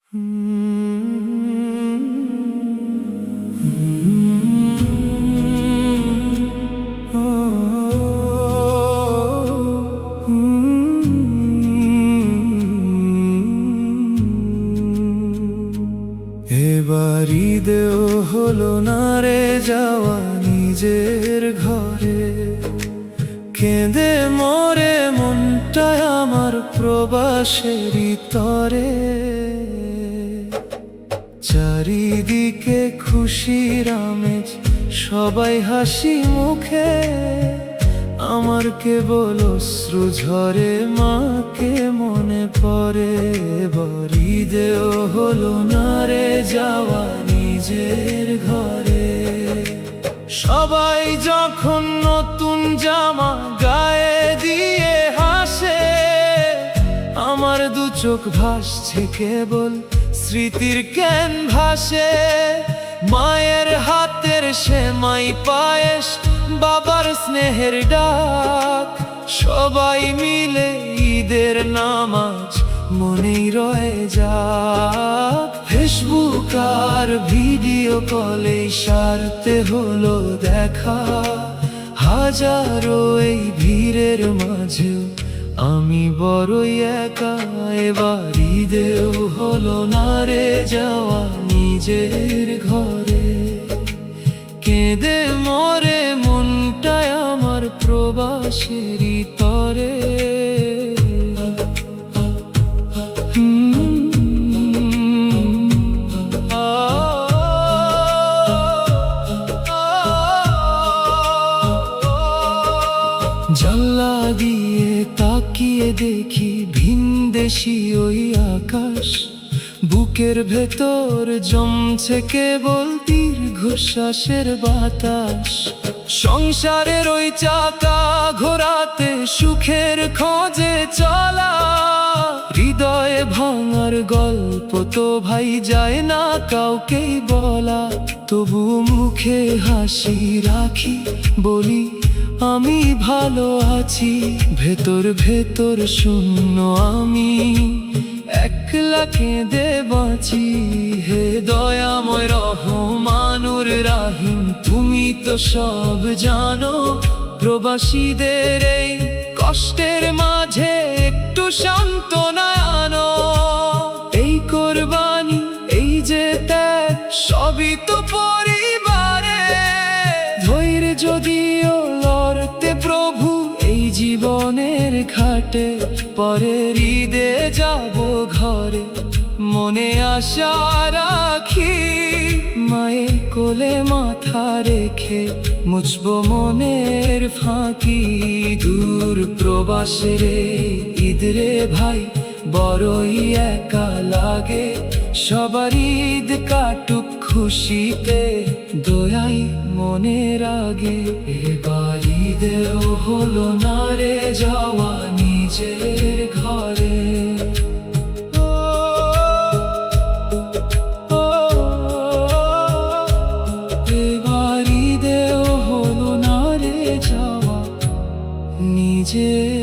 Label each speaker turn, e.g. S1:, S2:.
S1: এবার ঈদেও হলো না রে যাওয়া নিজের ঘরে, কেঁদে মরে মনটায় আমার প্রবাসেরই তরে। চারিদিকে খুশির আমেজ, সবাই হাসি মুখে, আমার কেবল অশ্রু ঝরে মাকে মনে পড়ে। এবার ঈদেও হলো না রে যাওয়া নিজের ঘরে, সবাই যখন নতুন জামা গায়ে দিয়ে হাসে, আমার দু চোখ ভাসছে কেবল স্মৃতির ক্যানভাসে। মায়ের হাতের সেমাই পায়েস, বাবার স্নেহের ডাক, সবাই মিলে ঈদের নামাজ মনেই রয়ে যাক। ফেসবুক আর ভিডিও কলে সারতে হলো দেখা, হাজারো এই ভিড়ের মাঝেও আমি বড়ই একা। এবার ঈদেও হলো না রে যাওয়া নিজের ঘরে, কেঁদে মরে মনটায় আমার প্রবাসেরই তরে। জানলা দিয়ে তাকিয়ে দেখি ভিনদেশি ওই আকাশ, বুকের ভেতর জমছে কেবল দীর্ঘশ্বাসের বাতাস। সংসারের ওই চাকা ঘোরাতে সুখের খোঁজে চলা, হৃদয়ে ভাঙার গল্প তো ভাই যায় না কাউকেই বলা। তবু মুখে হাসি রাখি, বলি আমি ভালো আছি। ভেতর ভেতর শূন্য আমি একলা কেঁদে বাঁচি। হে দয়াময় রহমানুর রাহিম, তুমি তো সব জানো। প্রবাসীদের এই কষ্টের মাঝে একটু সান্ত্বনা আনো। এই কোরবানি, এই যে ত্যাগ, সবই তো পরিবারে। ধৈর্য যদিও লড়তে প্রভু এই জীবনের ঘাটে, পরের ঈদে যাব ঘরে মনে আশা রাখি। মায়ের কোলে মাথা রেখে মুছব মনের ফাঁকি। দূর প্রবাসের ঈদ রে ভাই বড়ই একা লাগে, সবার ঈদ কাটুক খুশিতে দয়াই মনের আগে। এবার ঈদেও হলো না রে যাওয়া নিজের ঘরে। এবার ঈদেও হলো না রে যাওয়া নিজের